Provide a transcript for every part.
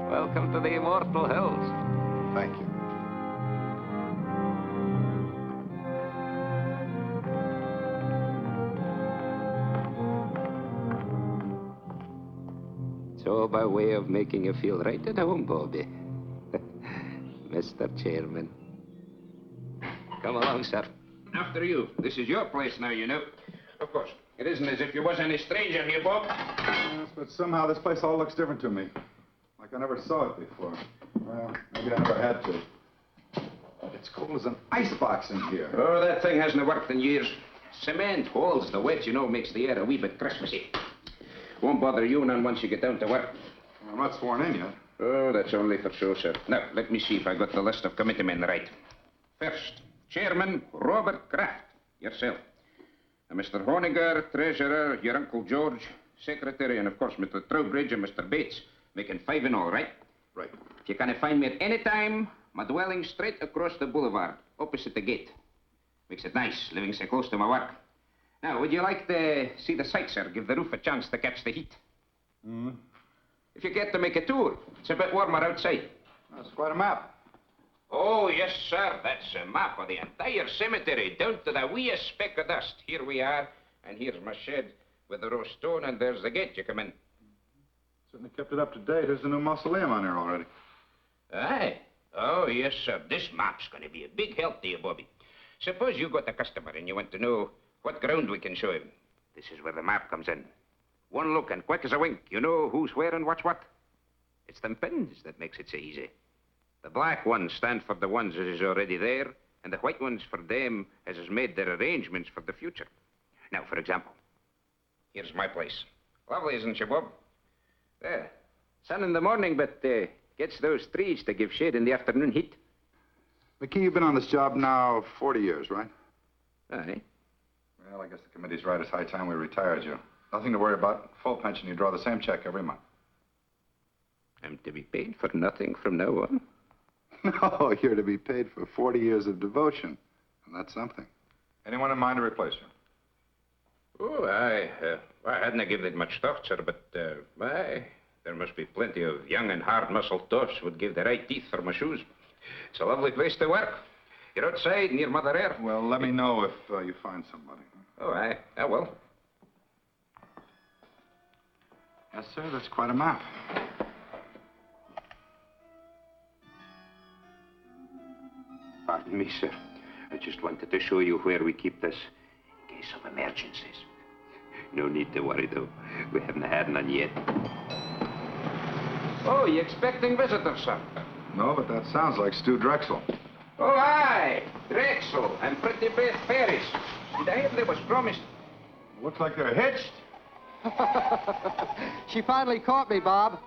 Welcome to the immortal hills. Thank you. So, by way of making you feel right at home, Bobby. Mr. Chairman. Come along, sir. After you. This is your place now, you know. Of course. It isn't as if you was any stranger here, Bob. Yes, but somehow this place all looks different to me. Like I never saw it before. Well, maybe I never had to. It's cold as an icebox in here. Oh, that thing hasn't worked in years. Cement holds the wet, you know, makes the air a wee bit Christmassy. Won't bother you none once you get down to work. I'm not sworn in yet. Oh, that's only for show, sir. Now, let me see if I got the list of committee men right. First, Chairman Robert Kraft, yourself. Mr. Honiger, Treasurer, your Uncle George, Secretary, and of course Mr. Trowbridge and Mr. Bates, making 5 in all, right? Right. If you can find me at any time, my dwelling straight across the boulevard, opposite the gate. Makes it nice, living so close to my work. Now, would you like to see the sights, sir? Give the roof a chance to catch the heat. Mm-hmm. If you care to make a tour, it's a bit warmer outside. That's quite a map. Oh, yes, sir. That's a map of the entire cemetery, down to the weeest speck of dust. Here we are, and here's my shed with the row stone, and there's the gate you come in. Certainly kept it up to date. There's a new mausoleum on there already. Aye. Oh, yes, sir. This map's going to be a big help to you, Bobby. Suppose you got a customer and you want to know what ground we can show him. This is where the map comes in. One look and quick as a wink, you know who's where and what's what. It's them pins that makes it so easy. The black ones stand for the ones that is already there, and the white ones for them as has made their arrangements for the future. Now, for example, here's my place. Lovely, isn't it, Bob? There. Sun in the morning, but gets those trees to give shade in the afternoon heat. McKee, you've been on this job now 40 years, right? Aye. Well, I guess the committee's right. It's high time we retired you. Nothing to worry about. Full pension. You draw the same check every month. I'm to be paid for nothing from now on. No, you're to be paid for 40 years of devotion. And that's something. Anyone in mind to replace you? Oh, I hadn't given it much thought, sir, but, there must be plenty of young and hard-muscled toffs would give the right teeth for my shoes. It's a lovely place to work. You're outside, near Mother Air. Well, let me know if you find somebody. Oh, I will. Yes, sir, that's quite a map. Pardon me, sir. I just wanted to show you where we keep this in case of emergencies. No need to worry, though. We haven't had none yet. Oh, you expecting visitors, sir? No, but that sounds like Stu Drexel. Oh, aye. Drexel and Pretty Beth Paris. Did I hear they was promised? Looks like they're hitched. She finally caught me, Bob.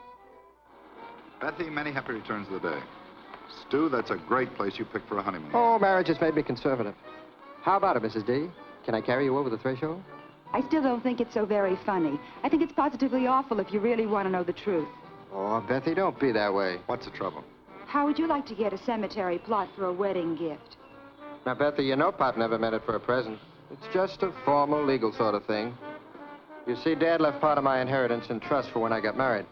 Bethy, many happy returns of the day. Stu, that's a great place you picked for a honeymoon. Oh, marriage has made me conservative. How about it, Mrs. D? Can I carry you over the threshold? I still don't think it's so very funny. I think it's positively awful if you really want to know the truth. Oh, Bethy, don't be that way. What's the trouble? How would you like to get a cemetery plot for a wedding gift? Now, Bethy, you know Pop never meant it for a present. It's just a formal, legal sort of thing. You see, Dad left part of my inheritance in trust for when I got married.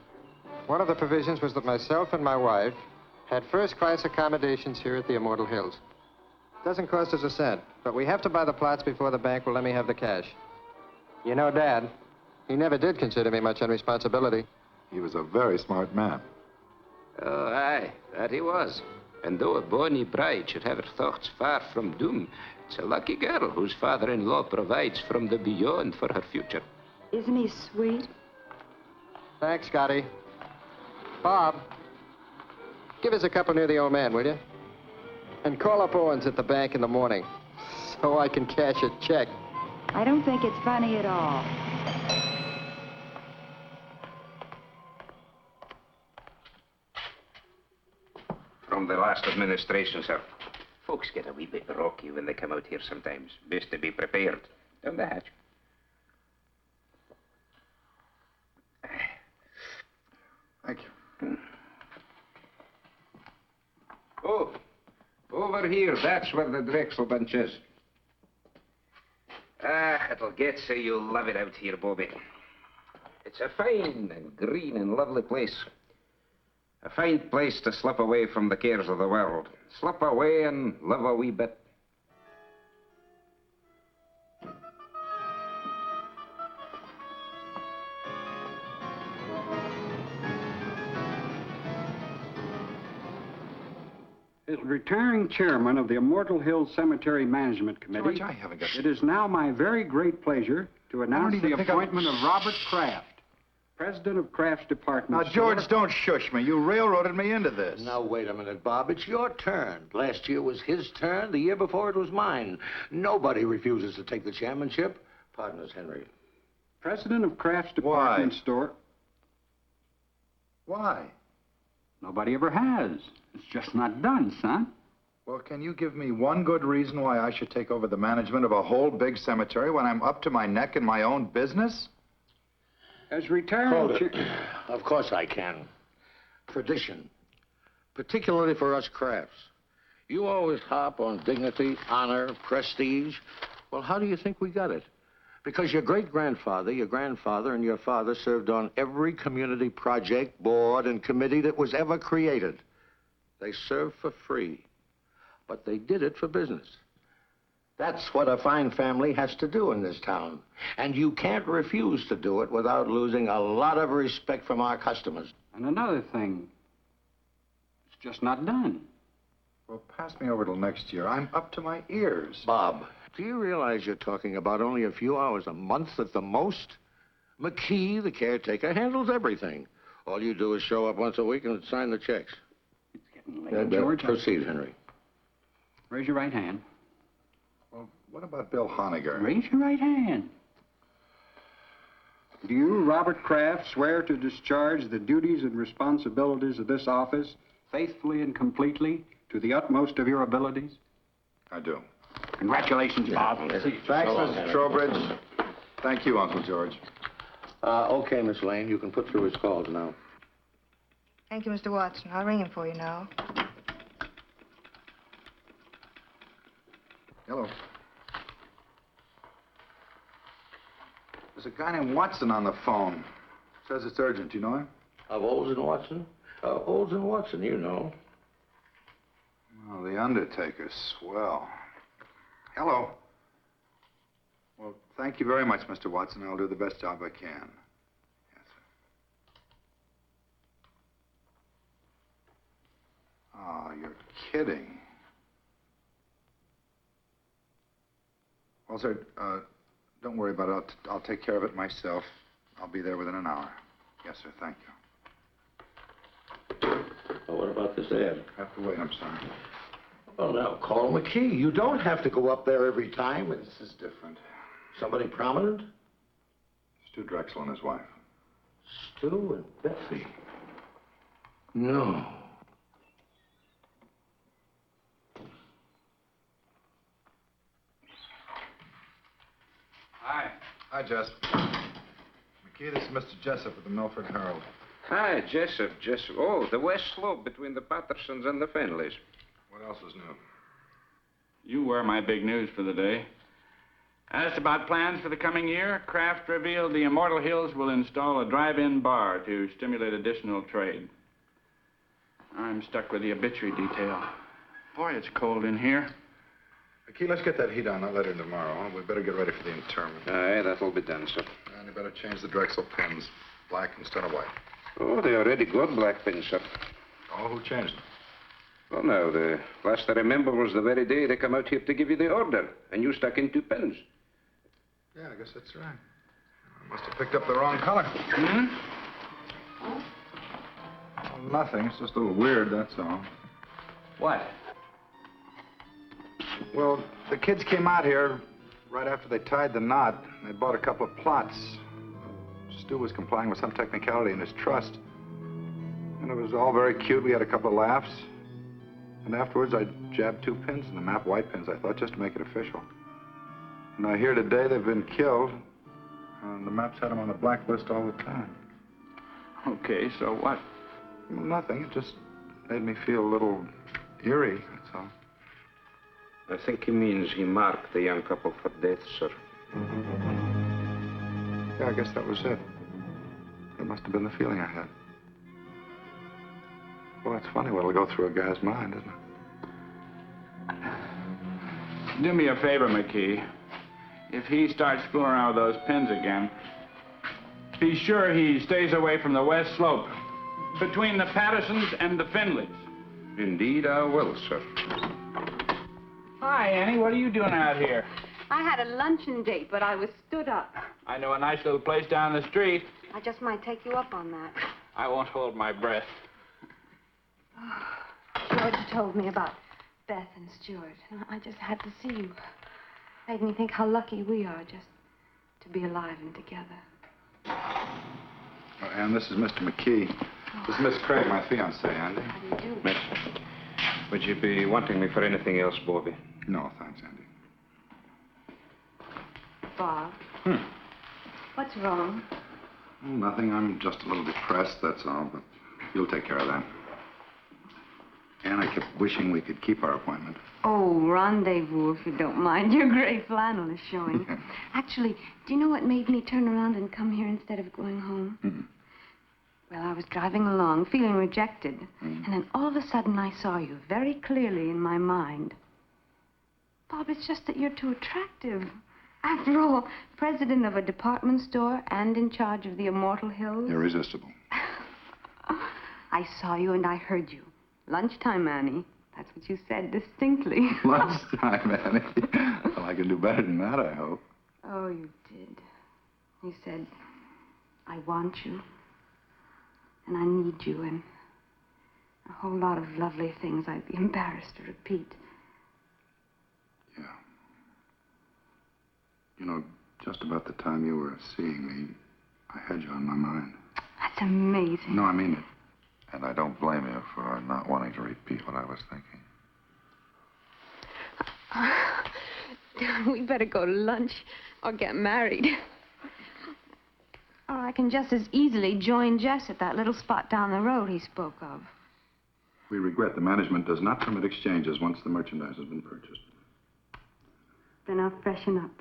One of the provisions was that myself and my wife had first-class accommodations here at the Immortal Hills. Doesn't cost us a cent, but we have to buy the plots before the bank will let me have the cash. You know, Dad, he never did consider me much on responsibility. He was a very smart man. Oh, aye, that he was. And though a bonny bride should have her thoughts far from doom, it's a lucky girl whose father-in-law provides from the beyond for her future. Isn't he sweet? Thanks, Scotty. Bob, give us a couple near the old man, will you? And call up Owens at the bank in the morning so I can cash a check. I don't think it's funny at all. From the last administration, sir. Folks get a wee bit rocky when they come out here sometimes. Best to be prepared. Down the hatch. Thank you. Oh, over here. That's where the Drexel bunch is. Ah, it'll get so you'll love it out here, Bobby. It's a fine and green and lovely place. A fine place to slip away from the cares of the world. Slip away and live a wee bit. As retiring chairman of the Immortal Hills Cemetery Management Committee, George, I haven't got... it is now my very great pleasure to announce the appointment of Robert Kraft, president of Kraft's department. Now, George, don't shush me. You railroaded me into this. Now, wait a minute, Bob. It's your turn. Last year was his turn. The year before it was mine. Nobody refuses to take the chairmanship. Pardon us, Henry. President of Kraft's department store. Why? Nobody ever has. It's just not done, son. Well, can you give me one good reason why I should take over the management of a whole big cemetery when I'm up to my neck in my own business? As retiring Hold it. Of course I can. Tradition. Particularly for us Crafts. You always harp on dignity, honor, prestige. Well, how do you think we got it? Because your great-grandfather, your grandfather, and your father served on every community project, board, and committee that was ever created. They served for free, but they did it for business. That's what a fine family has to do in this town. And you can't refuse to do it without losing a lot of respect from our customers. And another thing, it's just not done. Well, pass me over till next year. I'm up to my ears. Bob, do you realize you're talking about only a few hours a month at the most? McKee, the caretaker, handles everything. All you do is show up once a week and sign the checks. It's getting late, George. Proceed, Henry. Raise your right hand. Well, what about Bill Honiger? Raise your right hand. Do you, Robert Kraft, swear to discharge the duties and responsibilities of this office faithfully and completely to the utmost of your abilities? I do. Congratulations, Bob. Thanks, Mrs. Trowbridge. Thank you, Uncle George. Okay, Miss Lane, you can put through his calls now. Thank you, Mr. Watson. I'll ring him for you now. Hello. There's a guy named Watson on the phone. Says it's urgent. You know him? Of Olds and Watson? Olds and Watson, you know. Oh, the undertaker. Swell. Hello. Well, thank you very much, Mr. Watson. I'll do the best job I can. Yes, sir. Oh, you're kidding. Well, sir, don't worry about it. I'll take care of it myself. I'll be there within an hour. Yes, sir. Thank you. Well, what about this ad? Have to wait. I'm sorry. Well, now, call McKee. You don't have to go up there every time. This is different. Somebody prominent? Stu Drexel and his wife. Stu and Betsy. No. Hi. Hi, Jess. McKee, this is Mr. Jessup of the Milford Herald. Hi, Jessup. Oh, the west slope between the Pattersons and the Fenleys. What else is new? You were my big news for the day. Asked about plans for the coming year, Kraft revealed the Immortal Hills will install a drive-in bar to stimulate additional trade. I'm stuck with the obituary detail. Boy, it's cold in here. McKee, let's get that heat on that letter tomorrow. We better get ready for the interment. Aye, that'll be done, sir. And you better change the Drexel pins. Black instead of white. Oh, they already got black pins, sir. Oh, who changed them? Well, now, the last I remember was the very day they come out here to give you the order, and you stuck in 2 pins. Yeah, I guess that's right. I must have picked up the wrong color. Hmm? Well, nothing. It's just a little weird, that's all. What? Well, the kids came out here right after they tied the knot. They bought a couple of plots. Stu was complying with some technicality in his trust. And it was all very cute. We had a couple of laughs. And afterwards, I jabbed 2 pins in the map, white pins, I thought, just to make it official. And I hear today they've been killed. And the maps had them on the blacklist all the time. Okay, so what? Well, nothing. It just made me feel a little eerie, that's all. I think he means he marked the young couple for death, sir. Yeah, I guess that was it. That must have been the feeling I had. Well, it's funny what'll go through a guy's mind, isn't it? Do me a favor, McKee. If he starts fooling around with those pins again, be sure he stays away from the west slope, between the Pattersons and the Finleys. Indeed, I will, sir. Hi, Annie. What are you doing out here? I had a luncheon date, but I was stood up. I know a nice little place down the street. I just might take you up on that. I won't hold my breath. George told me about Beth and Stuart, and I just had to see you. Made me think how lucky we are just to be alive and together. Oh, Ann, this is Mr. McKee. This is Miss Craig, my fiancée, Andy. How do you do? Miss, would you be wanting me for anything else, Bobby? No, thanks, Andy. Bob. What's wrong? Oh, nothing. I'm just a little depressed, that's all, but you'll take care of that. Ann, I kept wishing we could keep our appointment. Oh, rendezvous, if you don't mind. Your gray flannel is showing. Actually, do you know what made me turn around and come here instead of going home? Well, I was driving along, feeling rejected. And then all of a sudden, I saw you very clearly in my mind. Bob, it's just that you're too attractive. After all, president of a department store and in charge of the Immortal Hills. Irresistible. I saw you and I heard you. Lunchtime, Annie. That's what you said distinctly. Lunchtime, Annie. Well, I can do better than that, I hope. Oh, you did. You said, I want you. And I need you, and a whole lot of lovely things I'd be embarrassed to repeat. Yeah. You know, just about the time you were seeing me, I had you on my mind. That's amazing. No, I mean it. And I don't blame you for not wanting to repeat what I was thinking. We better go to lunch or get married. Or I can just as easily join Jess at that little spot down the road he spoke of. We regret the management does not permit exchanges once the merchandise has been purchased. Then I'll freshen up.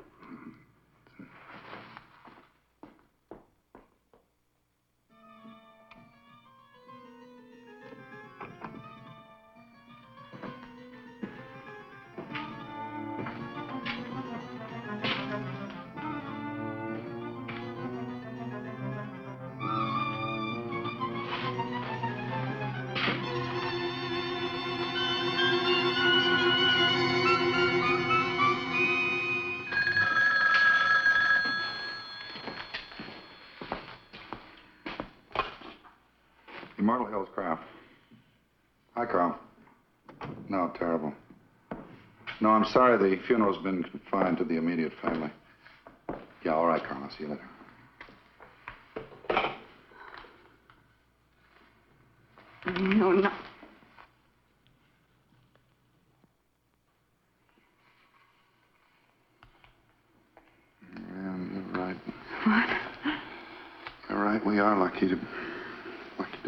Immortal Hills Craft. Hi, Carl. No, terrible. No, I'm sorry. The funeral's been confined to the immediate family. Yeah, all right, Carl. I'll see you later. No, no. Yeah, you're right. What? You're right, we are lucky to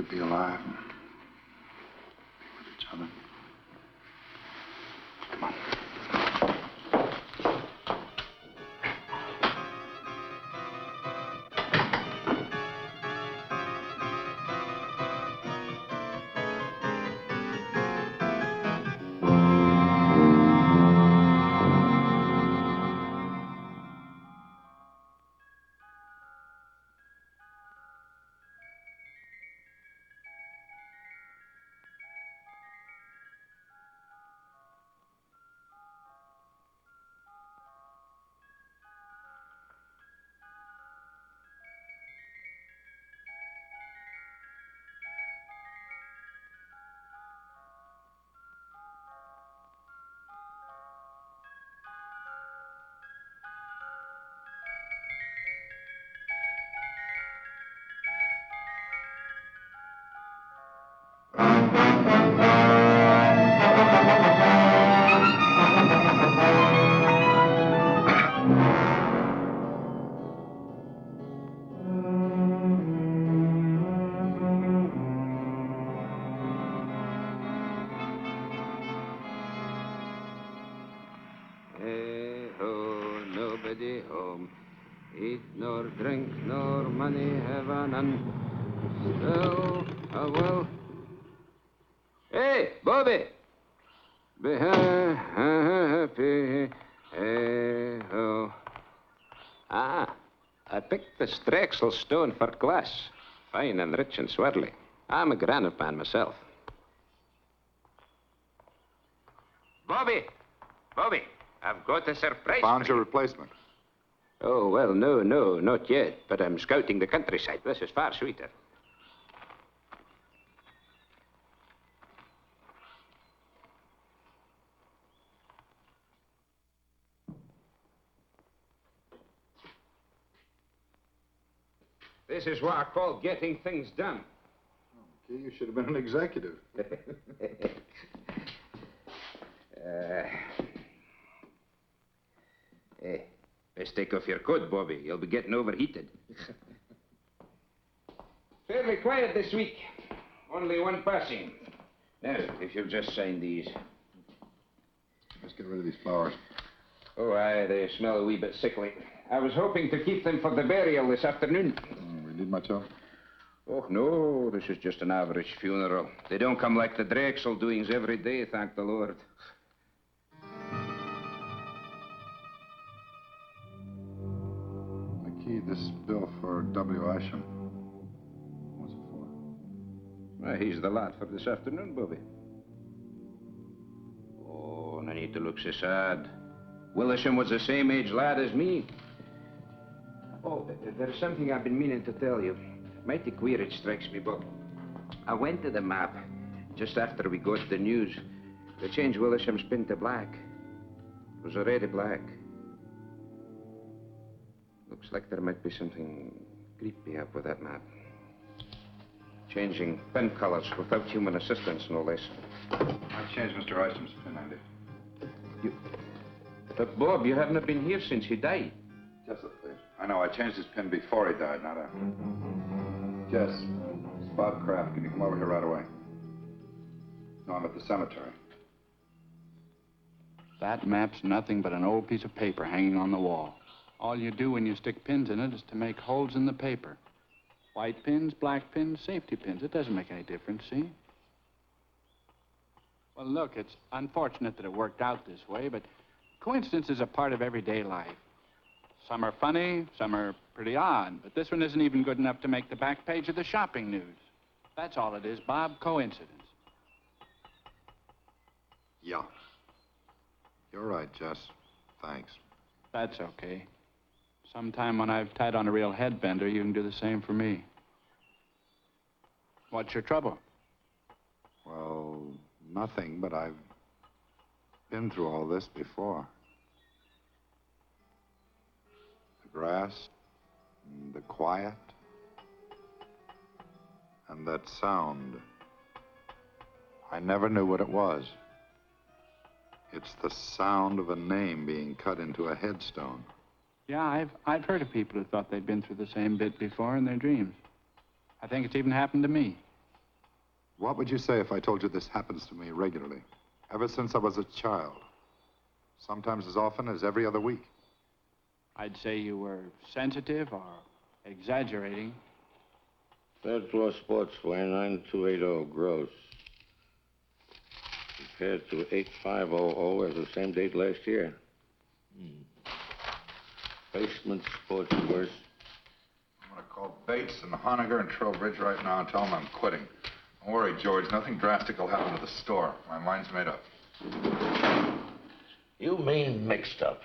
be alive. Be with each other. Come on. Hey ho, nobody home. Eat nor drink nor money have none. Still, well. Hey, Bobby! Be happy. Hey ho. Ah, I picked the Strexel stone for glass. Fine and rich and swirly. I'm a granite man myself. Bobby! Bobby! I've got a surprise. Found your replacement. Oh, well, no, not yet. But I'm scouting the countryside. This is far sweeter. This is what I call getting things done. Gee, you should have been an executive. Hey, best take off your coat, Bobby. You'll be getting overheated. Fairly quiet this week. Only one passing. Now, if you'll just sign these. Let's get rid of these flowers. Oh, aye, they smell a wee bit sickly. I was hoping to keep them for the burial this afternoon. We need much help? Oh, no, this is just an average funeral. They don't come like the Drexel doings every day, thank the Lord. McKee, this bill for W. Isham. What's it for? Well, he's the lad for this afternoon, Bobby. Oh, no need to look so sad. Willisham was the same age lad as me. Oh, there's something I've been meaning to tell you. Mighty queer it strikes me, Bob. I went to the map just after we got the news. They changed Willisham's pin to black. It was already black. Looks like there might be something creepy up with that map. Changing pen colors without human assistance, no less. I changed Mr. Isham's pin, Andy. You... But, Bob, you haven't been here since he died. Jess, please. I know, I changed his pin before he died, not after. Jess, it's Bob Kraft. Can you come over here right away? No, I'm at the cemetery. That map's nothing but an old piece of paper hanging on the wall. All you do when you stick pins in it is to make holes in the paper. White pins, black pins, safety pins. It doesn't make any difference, see? Well, look, it's unfortunate that it worked out this way, but coincidence is a part of everyday life. Some are funny, some are pretty odd, but this one isn't even good enough to make the back page of the shopping news. That's all it is, Bob, coincidence. Yeah. You're right, Jess. Thanks. That's okay. Sometime when I've tied on a real headbender, you can do the same for me. What's your trouble? Well, nothing, but I've been through all this before. The grass, and the quiet, and that sound. I never knew what it was. It's the sound of a name being cut into a headstone. Yeah, I've heard of people who thought they'd been through the same bit before in their dreams. I think it's even happened to me. What would you say if I told you this happens to me regularly? Ever since I was a child. Sometimes as often as every other week. I'd say you were sensitive or exaggerating. Third floor sportswear, 9280 gross. Compared to 8500 as the same date last year. Basement sportswear. I'm going to call Bates and Honegger and Trowbridge right now and tell them I'm quitting. Don't worry, George. Nothing drastic will happen to the store. My mind's made up. You mean mixed up?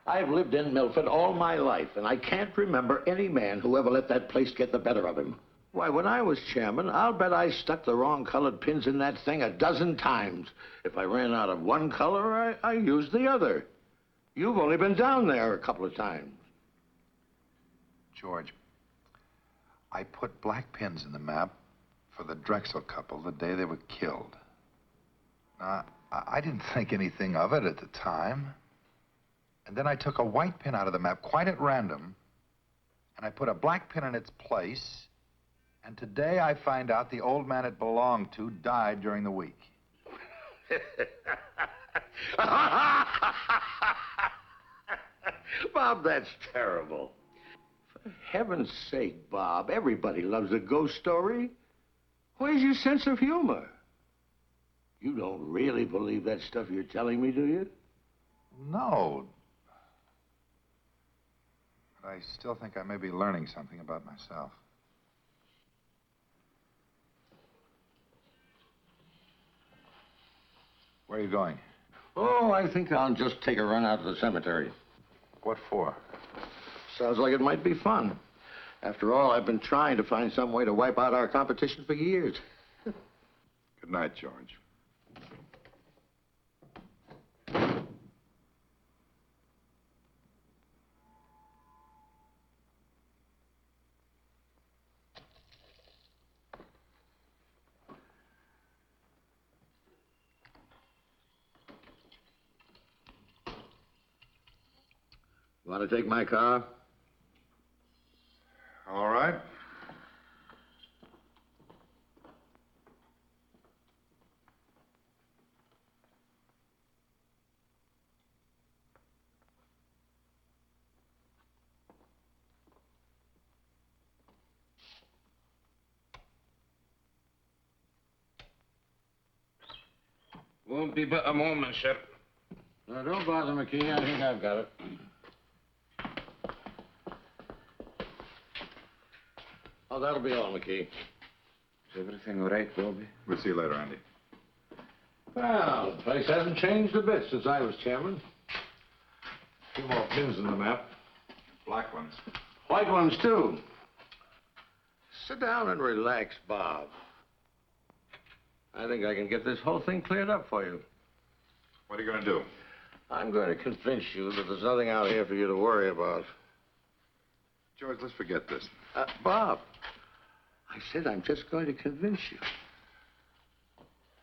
I've lived in Milford all my life, and I can't remember any man who ever let that place get the better of him. Why, when I was chairman, I'll bet I stuck the wrong colored pins in that thing a dozen times. If I ran out of one color, I used the other. You've only been down there a couple of times. George, I put black pins in the map for the Drexel couple the day they were killed. Now, I didn't think anything of it at the time. And then I took a white pin out of the map quite at random, and I put a black pin in its place, and today I find out the old man it belonged to died during the week. Bob, that's terrible. For heaven's sake, Bob, everybody loves a ghost story. Where's your sense of humor? You don't really believe that stuff you're telling me, do you? No. But I still think I may be learning something about myself. Where are you going? Oh, I think I'll just take a run out to the cemetery. What for? Sounds like it might be fun. After all, I've been trying to find some way to wipe out our competition for years. Good night, George. Want to take my car? All right. Won't be but a moment, sir. No, don't bother, McKee. I think I've got it. Oh, that'll be all, McKee. Is everything all right, Bobby? We'll see you later, Andy. Well, the place hasn't changed a bit since I was chairman. A few more pins in the map. Black ones. White ones, too. Sit down and relax, Bob. I think I can get this whole thing cleared up for you. What are you going to do? I'm going to convince you that there's nothing out here for you to worry about. George, let's forget this. Bob, I said I'm just going to convince you.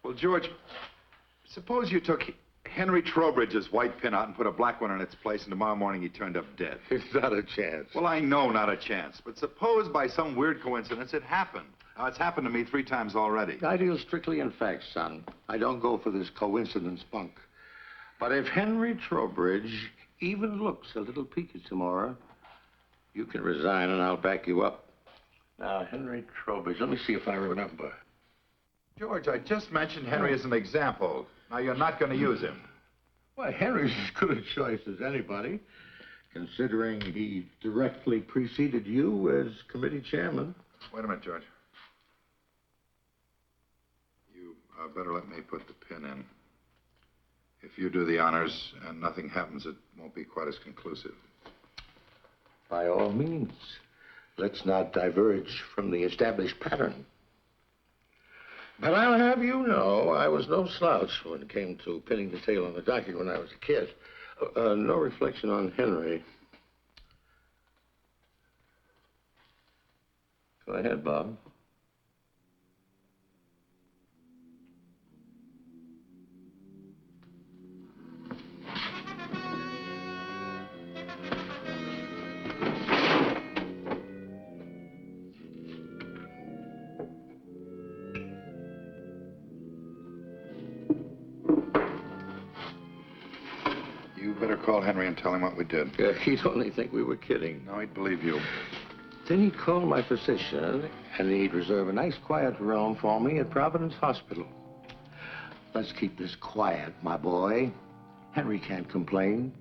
Well, George, suppose you took Henry Trowbridge's white pin out and put a black one in its place, and tomorrow morning he turned up dead. It's not a chance. Well, I know not a chance, but suppose by some weird coincidence it happened. Now, it's happened to me 3 times already. I deal strictly in facts, son. I don't go for this coincidence bunk. But if Henry Trowbridge even looks a little peaked tomorrow, you can resign and I'll back you up. Now, Henry Trowbridge, let me see if I remember. George, I just mentioned Henry as an example. Now, you're not going to use him. Why, Henry's as good a choice as anybody, considering he directly preceded you as committee chairman. Wait a minute, George. You better let me put the pin in. If you do the honors and nothing happens, it won't be quite as conclusive. By all means, let's not diverge from the established pattern. But I'll have you know, I was no slouch when it came to pinning the tail on the donkey when I was a kid. No reflection on Henry. Go ahead, Bob. call Henry and tell him what we did. He'd only think we were kidding. No, he'd believe you. Then he'd call my physician, and he'd reserve a nice quiet room for me at Providence Hospital. Let's keep this quiet, my boy. Henry can't complain.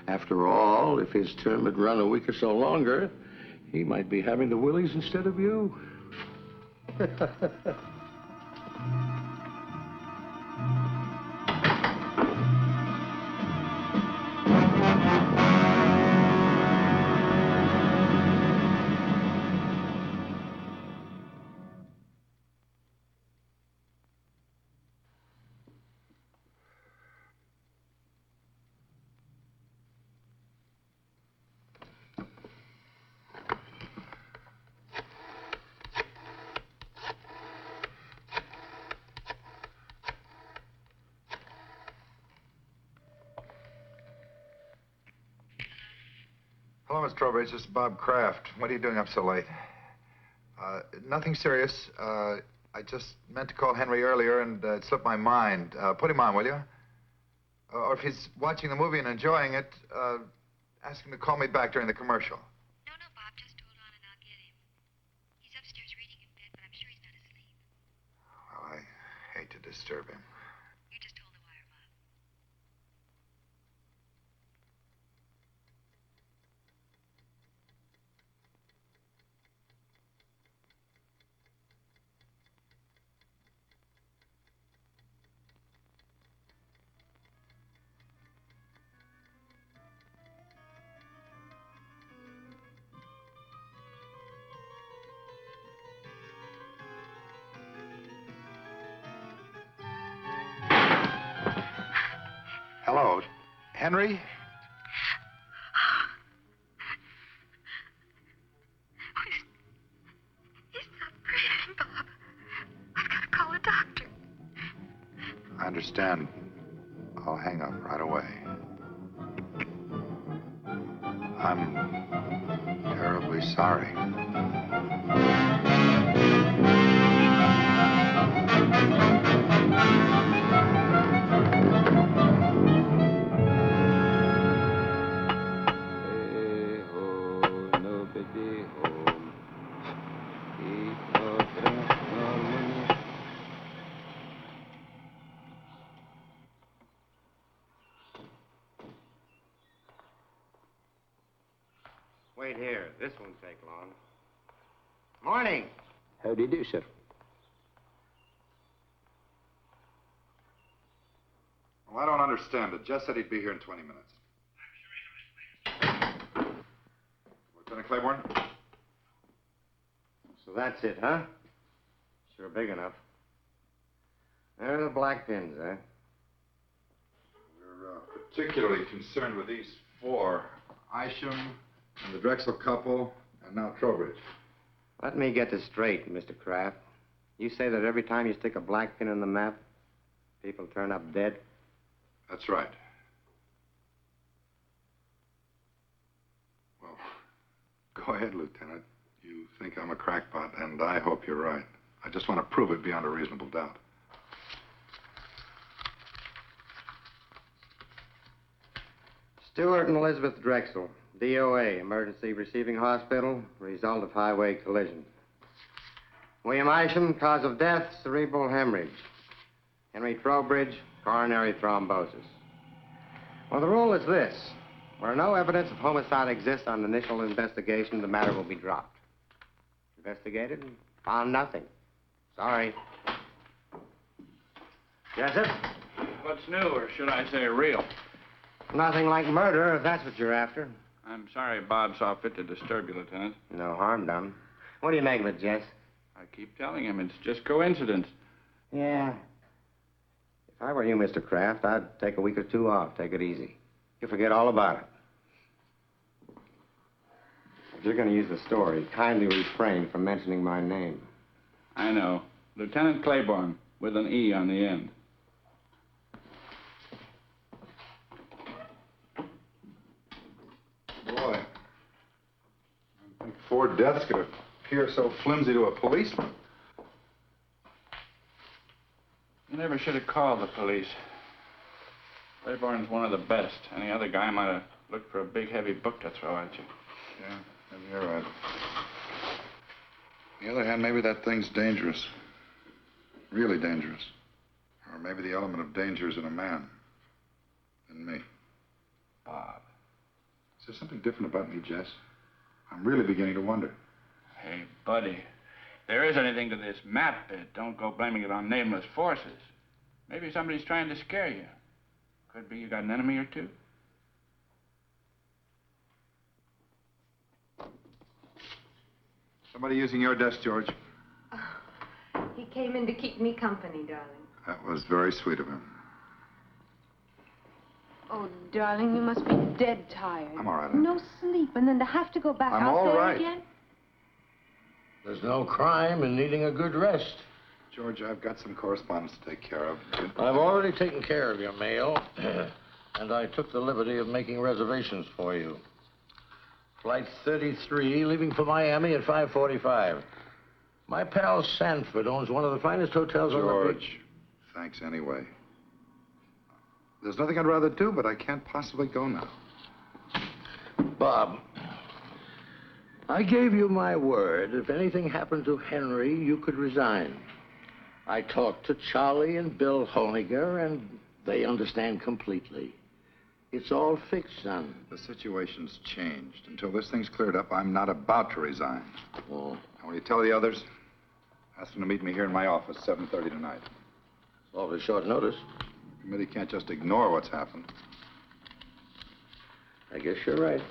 After all, if his term had run a week or so longer, he might be having the willies instead of you. Hello, Miss Trowbridge. This is Bob Kraft. What are you doing up so late? Nothing serious. I just meant to call Henry earlier and it slipped my mind. Put him on, will you? Or if he's watching the movie and enjoying it, ask him to call me back during the commercial. No, Bob, just hold on and I'll get him. He's upstairs reading in bed, but I'm sure he's not asleep. Well, I hate to disturb him. You just hold the wire, Bob. Hello, Henry? He's not breathing, Bob. I've got to call a doctor. I understand. I'll hang up right away. I'm terribly sorry. Wait here. This won't take long. Morning. How do you do, sir? Well, I don't understand it. Jess said he'd be here in 20 minutes. Lieutenant Claiborne? So that's it, huh? Sure big enough. There are the black pins, eh? We're particularly concerned with these four. Isham, and the Drexel couple, and now Trowbridge. Let me get this straight, Mr. Kraft. You say that every time you stick a black pin in the map, people turn up dead? That's right. Well, go ahead, Lieutenant. You think I'm a crackpot, and I hope you're right. I just want to prove it beyond a reasonable doubt. Stewart and Elizabeth Drexel, DOA, emergency receiving hospital, result of highway collision. William Isham, cause of death, cerebral hemorrhage. Henry Trowbridge, coronary thrombosis. Well, the rule is this. Where no evidence of homicide exists on initial investigation, the matter will be dropped. Investigated and found nothing. Sorry. Jessup? What's new, or should I say real? Nothing like murder, if that's what you're after. I'm sorry Bob saw fit to disturb you, Lieutenant. No harm done. What do you make of it, Jess? I keep telling him it's just coincidence. Yeah. If I were you, Mr. Kraft, I'd take a week or two off. Take it easy. You'll forget all about it. If you're going to use the story, kindly refrain from mentioning my name. I know. Lieutenant Claiborne, with an E on the end. Boy, I think 4 deaths could appear so flimsy to a policeman. You never should have called the police. Claiborne's one of the best. Any other guy might have looked for a big, heavy book to throw at you. Yeah, maybe you're right. On the other hand, maybe that thing's dangerous. Really dangerous. Or maybe the element of danger is in a man. In me. Bob. Is there something different about me, Jess? I'm really beginning to wonder. Hey, buddy. If there is anything to this map bit, don't go blaming it on nameless forces. Maybe somebody's trying to scare you. Could be you got an enemy or two. Somebody using your desk, George. He came in to keep me company, darling. That was very sweet of him. Oh, darling, you must be dead tired. I'm all right. No sleep, and then to have to go back I'm out all there right. again? There's no crime in needing a good rest. George, I've got some correspondence to take care of. I've already taken care of your mail, and I took the liberty of making reservations for you. Flight 33, leaving for Miami at 5:45. My pal Sanford owns one of the finest hotels on the beach. George, thanks anyway. There's nothing I'd rather do, but I can't possibly go now. Bob, I gave you my word. If anything happened to Henry, you could resign. I talked to Charlie and Bill Honiger, and they understand completely. It's all fixed, son. The situation's changed. Until this thing's cleared up, I'm not about to resign. Oh. And when you tell the others, ask them to meet me here in my office, 7:30 tonight. Awfully short notice. The committee can't just ignore what's happened. I guess you're right.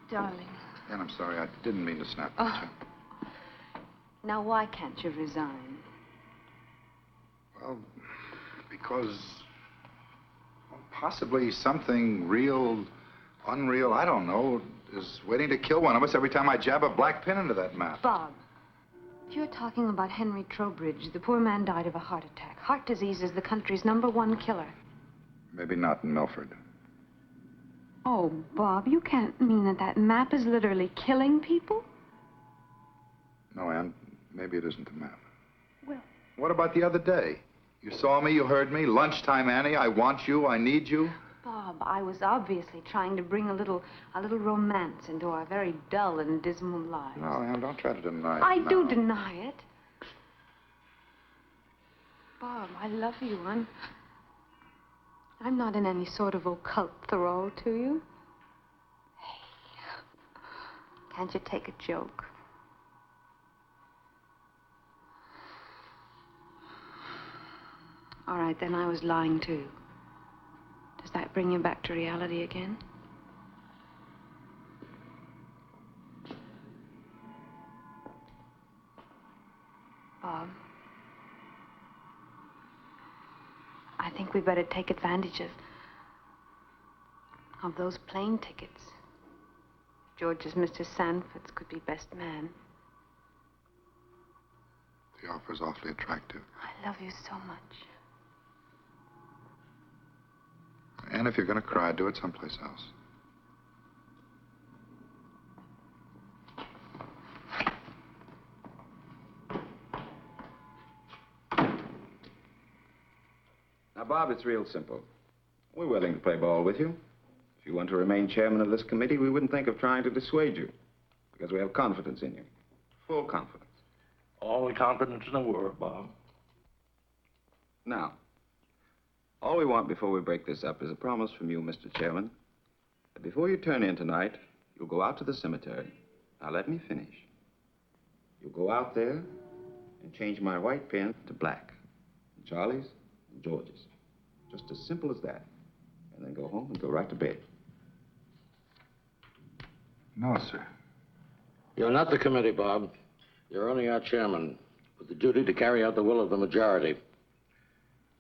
Darling, And I'm sorry, I didn't mean to snap at you. now why can't you resign? Well, because possibly something real, unreal, I don't know, is waiting to kill one of us every time I jab a black pin into that map. Bob, if you're talking about Henry Trowbridge, the poor man died of a heart attack. Heart disease is the country's #1 killer. Maybe not in Milford. Oh, Bob, you can't mean that that map is literally killing people? No, Ann, maybe it isn't the map. Well... What about the other day? You saw me, you heard me. Lunchtime, Annie, I want you, I need you. Bob, I was obviously trying to bring a little romance into our very dull and dismal lives. No, Ann, don't try to deny it. I now. do deny it. Bob, I love you. I'm not in any sort of occult thrall to you. Hey, can't you take a joke? All right, then I was lying too. Does that bring you back to reality again? Bob, I think we better take advantage of those plane tickets. George's Mr. Sanford's could be best man. The offer's awfully attractive. I love you so much. And if you're going to cry, do it someplace else. Now, Bob, it's real simple. We're willing to play ball with you. If you want to remain chairman of this committee, we wouldn't think of trying to dissuade you. Because we have confidence in you. Full confidence. All the confidence in the world, Bob. Now, all we want before we break this up is a promise from you, Mr. Chairman, that before you turn in tonight, you'll go out to the cemetery. Now, let me finish. You'll go out there and change my white pen to black. And Charlie's and George's. Just as simple as that. And then go home and go right to bed. No, sir. You're not the committee, Bob. You're only our chairman, with the duty to carry out the will of the majority.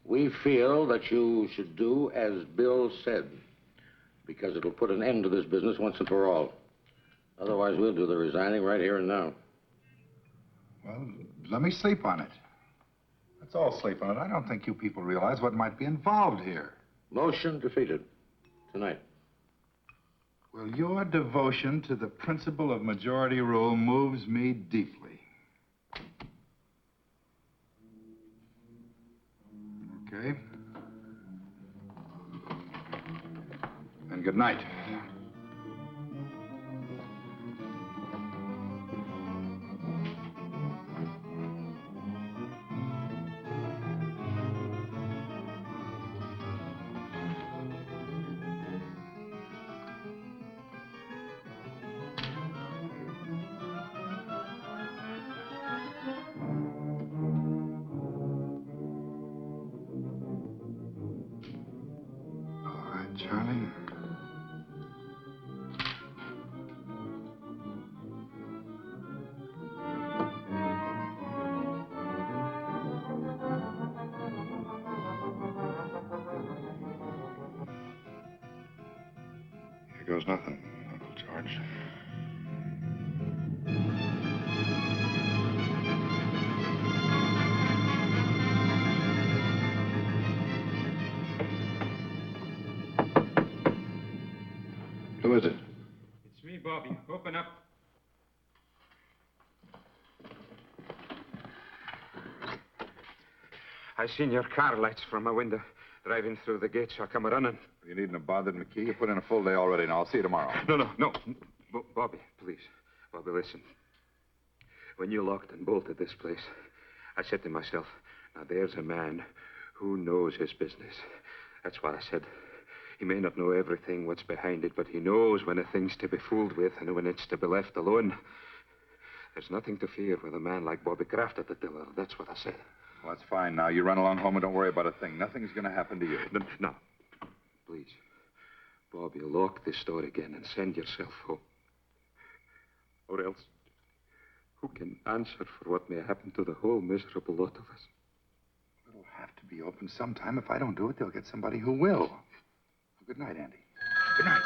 We feel that you should do as Bill said, because it'll put an end to this business once and for all. Otherwise, we'll do the resigning right here and now. Well, let me sleep on it. Let's all sleep on it. I don't think you people realize what might be involved here. Motion defeated. Tonight. Well, your devotion to the principle of majority rule moves me deeply. Okay? Good night. All right, Charlie. Here goes nothing, Uncle George. Who is it? It's me, Bobby. Open up. I seen your car lights from my window driving through the gate, so I come running. You needn't have bothered McKee. You put in a full day already, and I'll see you tomorrow. No. Bobby, please. Bobby, listen. When you locked and bolted this place, I said to myself, now there's a man who knows his business. That's what I said. He may not know everything what's behind it, but he knows when a thing's to be fooled with and when it's to be left alone. There's nothing to fear with a man like Bobby Kraft at the tiller. That's what I said. Well, that's fine now. You run along home and don't worry about a thing. Nothing's going to happen to you. No. Please. Bobby, lock this door again and send yourself home. Or else, who can answer for what may happen to the whole miserable lot of us? It'll have to be open sometime. If I don't do it, they'll get somebody who will. Good night, Andy. Good night.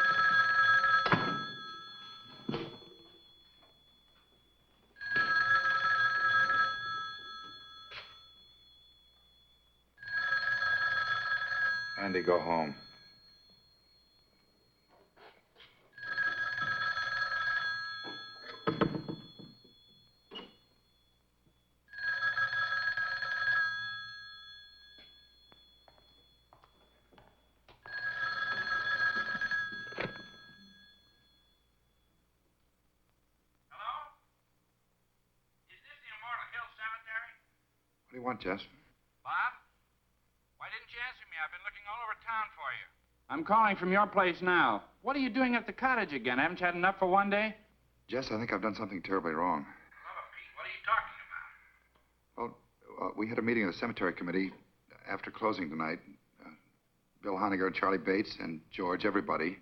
Andy, go home. What do you want, Jess? Bob? Why didn't you answer me? I've been looking all over town for you. I'm calling from your place now. What are you doing at the cottage again? Haven't you had enough for one day? Jess, I think I've done something terribly wrong. Hello, Pete. What are you talking about? Well, we had a meeting of the cemetery committee after closing tonight. Bill Honegger, Charlie Bates, and George, everybody.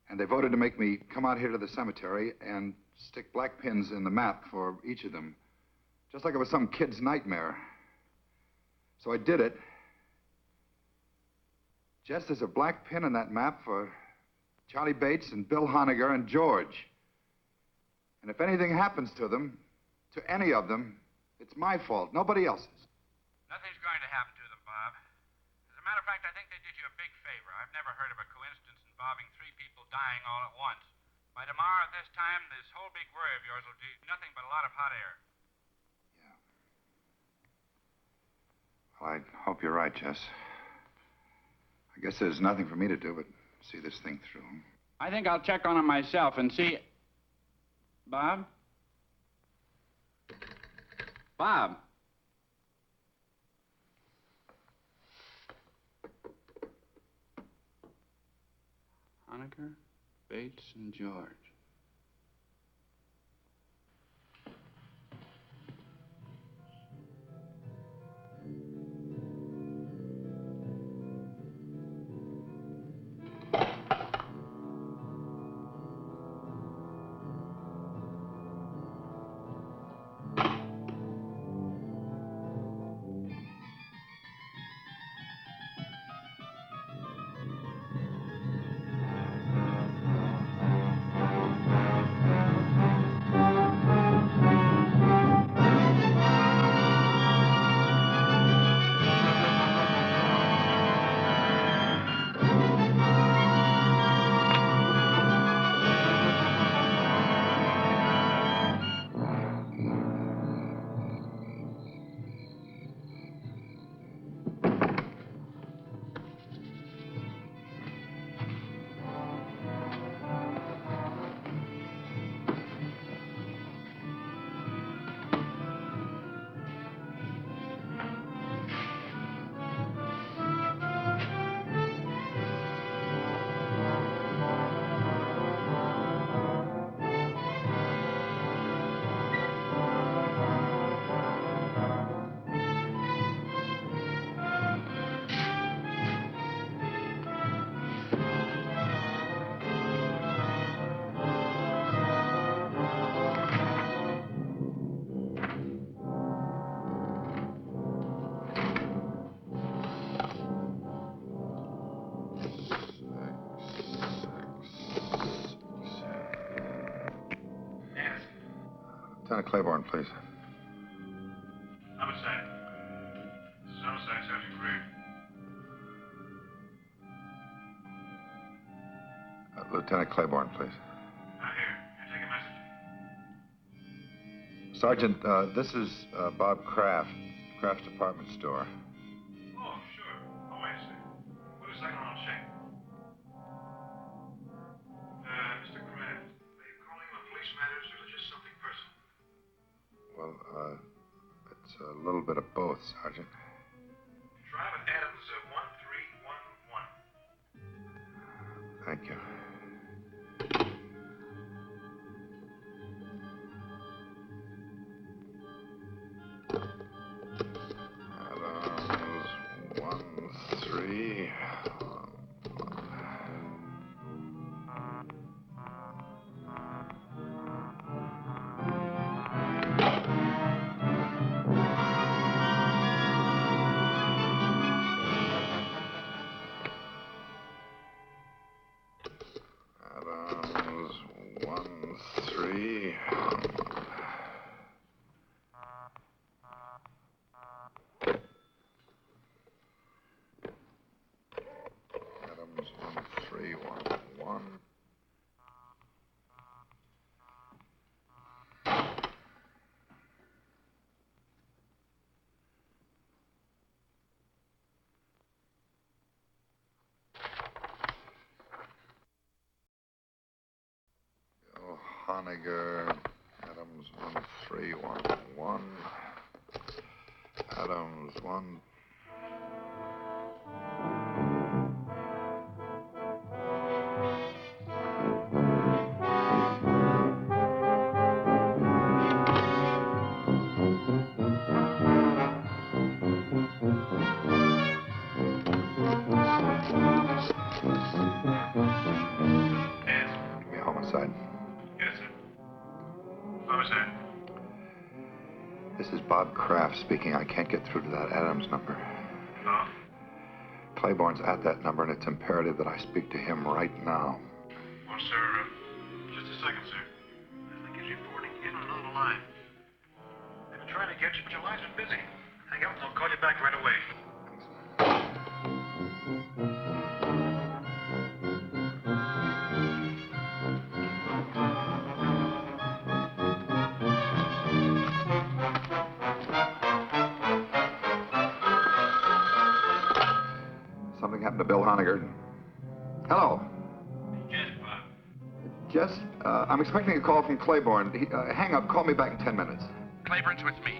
And they voted to make me come out here to the cemetery and stick black pins in the map for each of them. Just like it was some kid's nightmare. So I did it. Jess, there's a black pin in that map for Charlie Bates and Bill Honegger and George. And if anything happens to them, to any of them, it's my fault, nobody else's. Nothing's going to happen to them, Bob. As a matter of fact, I think they did you a big favor. I've never heard of a coincidence involving 3 people dying all at once. By tomorrow at this time, this whole big worry of yours will do nothing but a lot of hot air. Well, I hope you're right, Jess. I guess there's nothing for me to do but see this thing through. I think I'll check on him myself and see... Bob? Bob? Honegger, Bates, and George. Lieutenant Claiborne, please. Homicide. This is homicide, Sergeant Greer. Lieutenant Claiborne, please. Not here. Here, take a message. Sergeant, this is Bob Kraft, Kraft's department store. Oh, sure. Oh, wait a second. Wait a second, I'll check. Mr. Kraft, are you calling on police matters or just something personal? Well, it's a little bit of both, Sergeant. Drive at Adams 1311. Thank you. Adams 13. Adams 13. Adams 1311. Bill Honiger, Adams 1311. Adams 1. Give me homicide. Yes, sir. Homicide. This is Bob Kraft speaking. I can't get through to that Adams number. Oh? Claiborne's at that number, and it's imperative that I speak to him right now. Well, sir, just a second, sir. I think he's reporting in on another line. They've been trying to get you, but your line's been busy. Hang up and I'll call you back right away. Something happened to Bill Honiger. Hello. Yes, Bob. Jess, I'm expecting a call from Claiborne. Hang up. Call me back in 10 minutes. Claiborne's with me.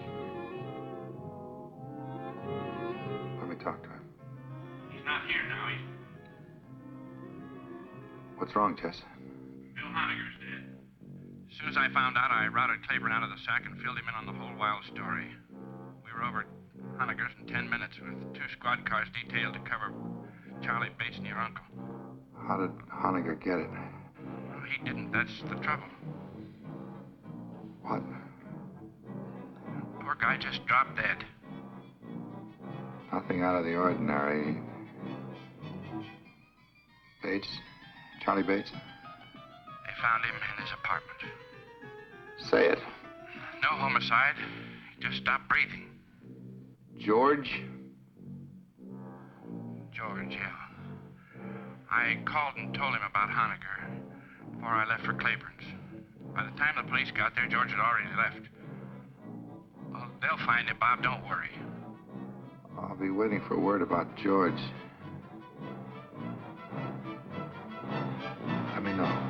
Let me talk to him. He's not here now. What's wrong, Jess? Bill Honiger's dead. As soon as I found out, I routed Claiborne out of the sack and filled him in on the whole wild story. We were over at Honiger's in 10 minutes with 2 squad cars detailed to cover Charlie Bates and your uncle. How did Honiger get it? Well, he didn't. That's the trouble. What? Poor guy just dropped dead. Nothing out of the ordinary. Bates? Charlie Bates? They found him in his apartment. Say it. No homicide. He just stopped breathing. George? George, yeah. I called and told him about Honiger before I left for Claiborne's. By the time the police got there, George had already left. Well, they'll find him, Bob. Don't worry. I'll be waiting for word about George. Let me know.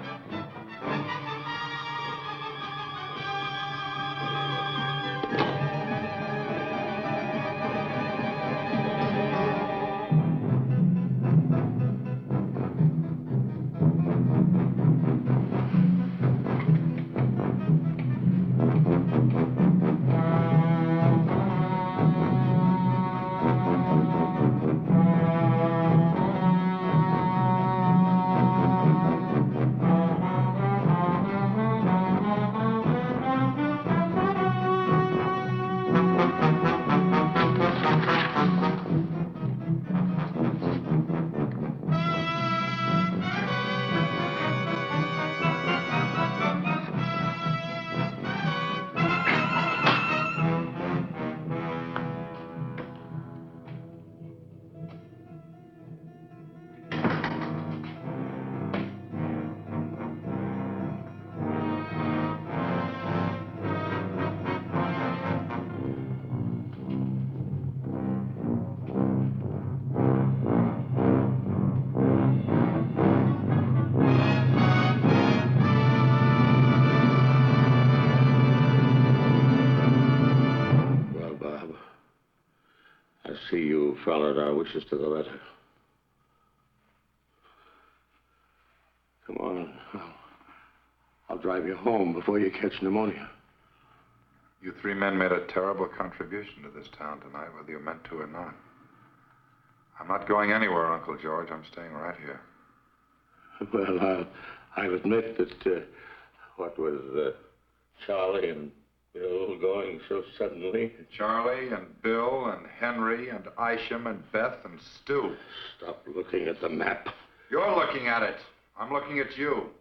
followed our wishes to the letter. Come on. I'll drive you home before you catch pneumonia. You three men made a terrible contribution to this town tonight, whether you meant to or not. I'm not going anywhere, Uncle George. I'm staying right here. Well, I'll admit that what was Charlie and Bill going so suddenly. Charlie and Bill and Henry and Isham and Beth and Stu. Stop looking at the map. You're looking at it. I'm looking at you.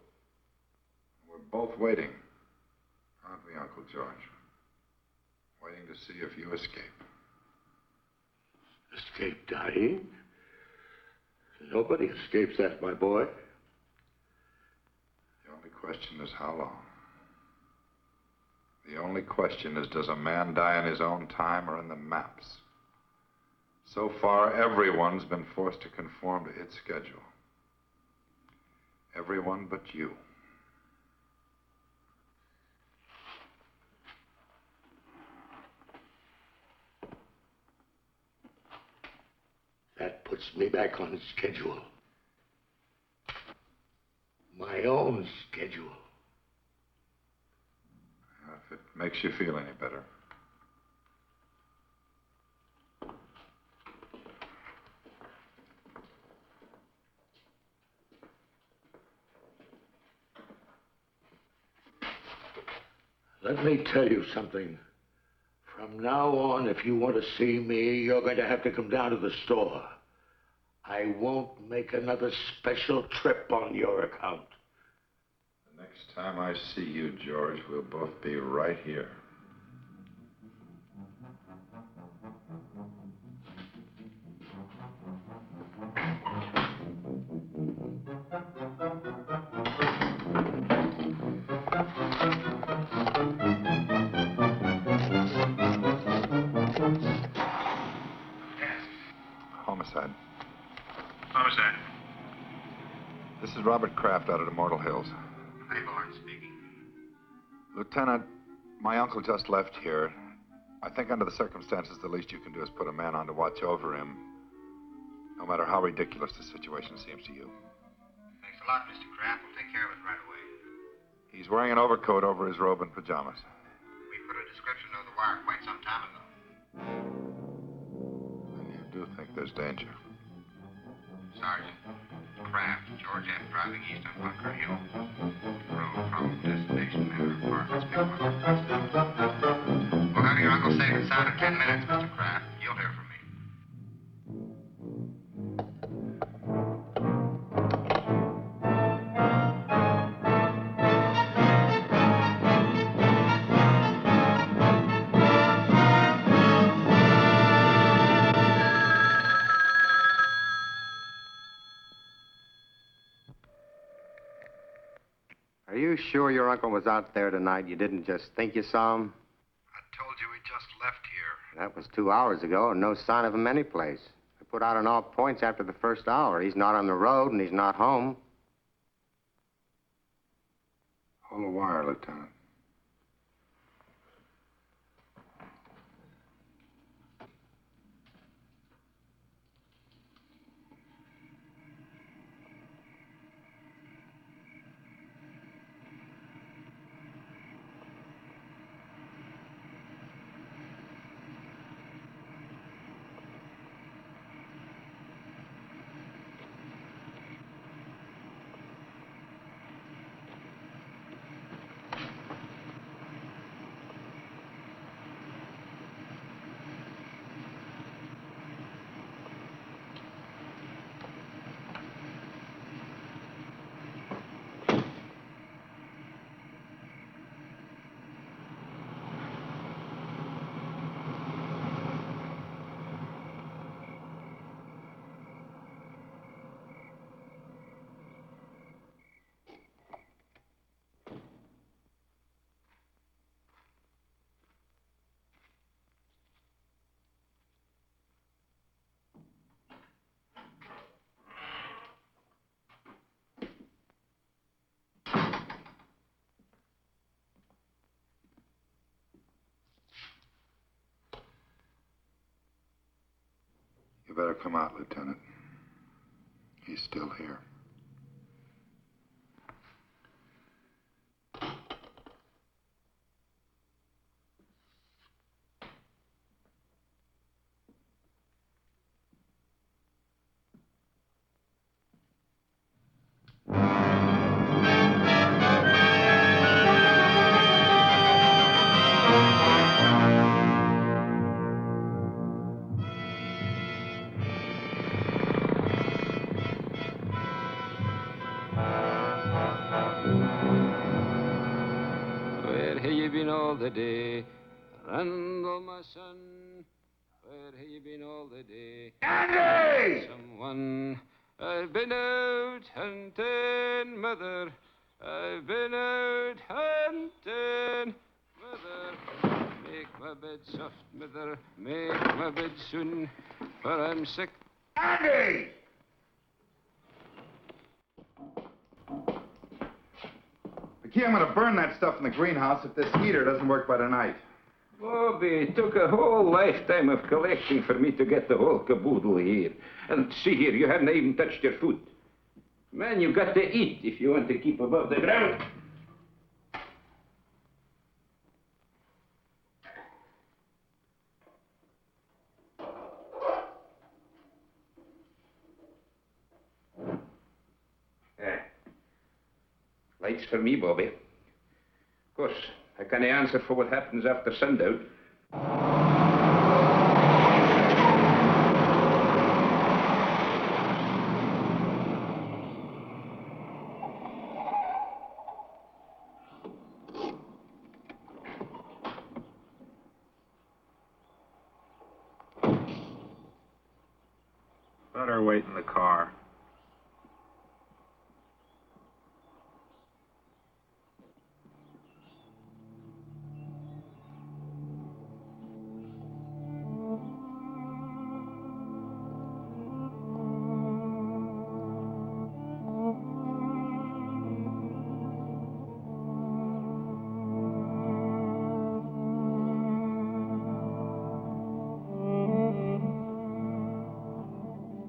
We're both waiting, aren't we, Uncle George? Waiting to see if you escape. Escape dying? Nobody escapes that, my boy. The only question is how long. The only question is, does a man die in his own time or in the maps? So far, everyone's been forced to conform to its schedule. Everyone but you. That puts me back on schedule. My own schedule. If it makes you feel any better. Let me tell you something. From now on, if you want to see me, you're going to have to come down to the store. I won't make another special trip on your account. The next time I see you, George, we'll both be right here. Homicide. Homicide. This is Robert Kraft out at Immortal Hills. Bourne speaking. Lieutenant, my uncle just left here. I think under the circumstances, the least you can do is put a man on to watch over him, no matter how ridiculous the situation seems to you. Thanks a lot, Mr. Kraft. We'll take care of it right away. He's wearing an overcoat over his robe and pajamas. We put a description of the wire quite some time ago. And you do think there's danger? Sergeant Kraft, George F. driving east on Bunker Hill. Road from destination Manor Apartments, Big We'll have your uncle safe and sound in 10 minutes, Mr. Kraft. You'll hear from me. Are you sure your uncle was out there tonight? You didn't just think you saw him? I told you he just left here. That was 2 hours ago, and no sign of him anyplace. I put out on all points after the first hour. He's not on the road, and he's not home. Hold the wire, Lieutenant. better come out, Lieutenant. He's still here. Where have you been all the day? Randall, my son. Where have you been all the day? Andy! Someone. I've been out hunting, mother. I've been out hunting, mother. Make my bed soft, mother. Make my bed soon, for I'm sick. Andy! Key, I'm going to burn that stuff in the greenhouse if this heater doesn't work by tonight. Bobby, it took a whole lifetime of collecting for me to get the whole caboodle here. And see here, you haven't even touched your food. Man, you got to eat if you want to keep above the ground. Lights for me, Bobby. Of course, I can't answer for what happens after sundown. Better wait in the car.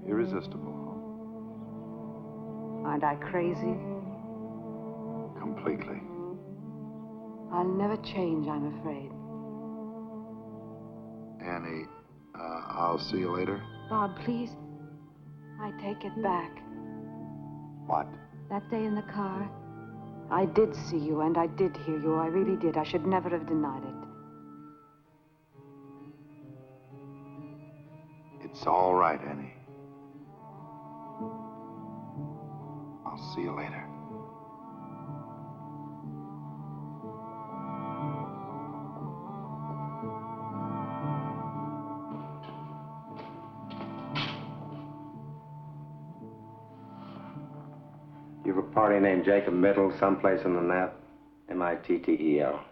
Irresistible. Aren't I crazy? Completely. I'll never change, I'm afraid. Annie, I'll see you later. Bob, please. I take it back. What? That day in the car, I did see you and I did hear you. I really did. I should never have denied it. It's all right, Annie. I'll see you later. You've a party named Jacob Mittel someplace on the map? M-I-T-T-E-L.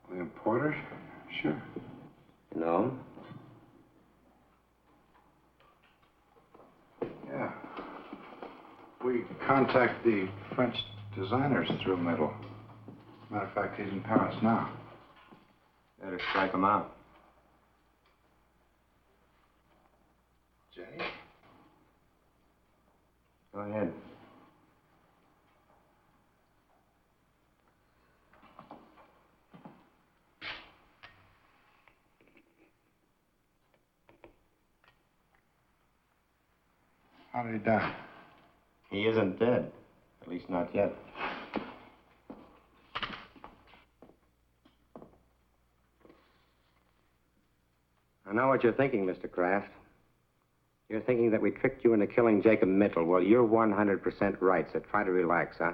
William Porter? Sure. You know him? Yeah. We contact the French designers through Middle. Matter of fact, he's in Paris now. Better strike him out. Jenny? Go ahead. How did he die? He isn't dead. At least not yet. I know what you're thinking, Mr. Kraft. You're thinking that we tricked you into killing Jacob Mittel. Well, you're 100% right, so try to relax, huh?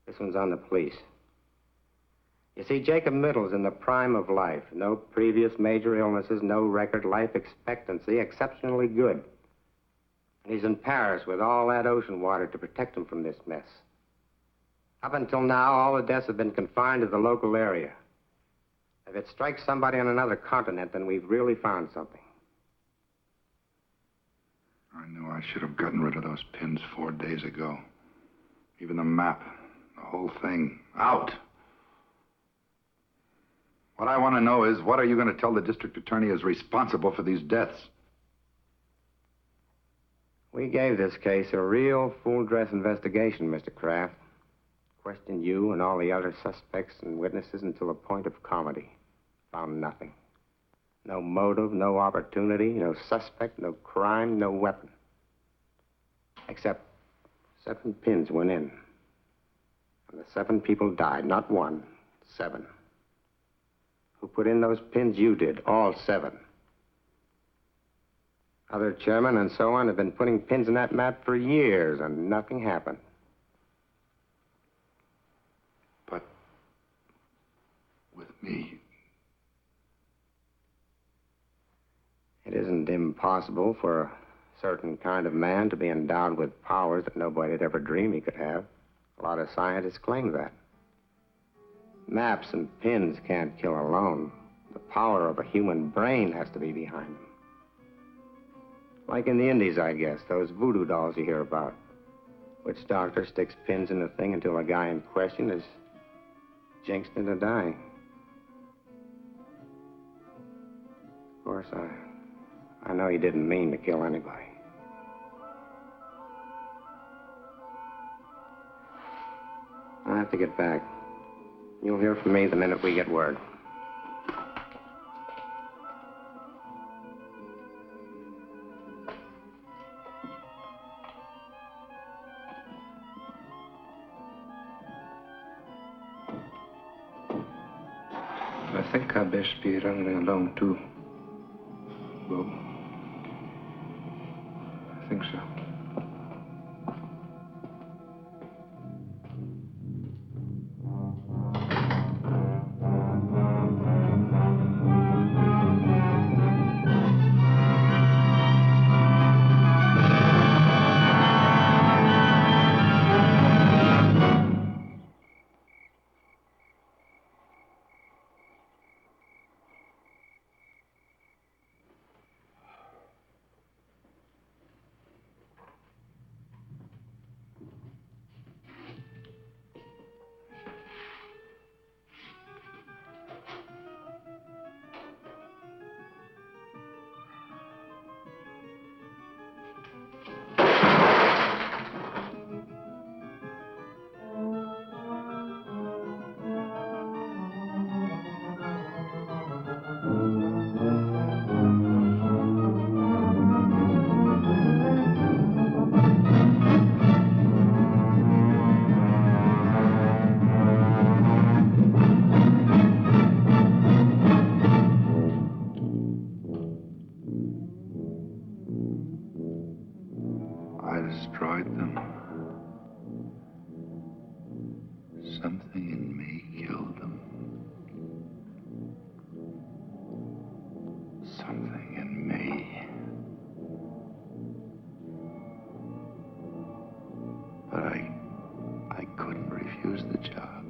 This one's on the police. You see, Jacob Mittel's in the prime of life. No previous major illnesses, no record, life expectancy, exceptionally good. And he's in Paris with all that ocean water to protect him from this mess. Up until now, all the deaths have been confined to the local area. If it strikes somebody on another continent, then we've really found something. I knew I should have gotten rid of those pins 4 days ago. Even the map, the whole thing, out. What I want to know is, what are you going to tell the district attorney is responsible for these deaths? We gave this case a real full-dress investigation, Mr. Kraft. Questioned you and all the other suspects and witnesses until the point of comedy. Found nothing. No motive, no opportunity, no suspect, no crime, no weapon. Except 7 pins went in. And the 7 people died. Not 1, 7. Who put in those pins? You did. All 7. Other chairmen and so on have been putting pins in that map for years, and nothing happened. But with me, it isn't impossible for a certain kind of man to be endowed with powers that nobody'd ever dream he could have. A lot of scientists claim that. Maps and pins can't kill alone. The power of a human brain has to be behind them. Like in the Indies, I guess, those voodoo dolls you hear about. Witch doctor sticks pins in the thing until the guy in question is jinxed into dying. Of course, I know he didn't mean to kill anybody. I have to get back. You'll hear from me the minute we get word. I think I'd best be running along, too. Bob. I think so. Destroyed them. Something in me killed them. Something in me. But I couldn't refuse the job.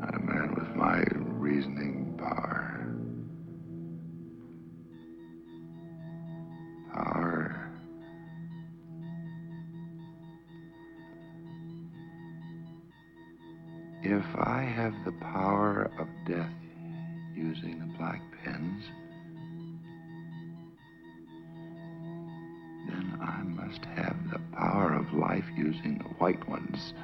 Not a man with my reasoning power. If I have the power of death using the black pens, then I must have the power of life using the white ones.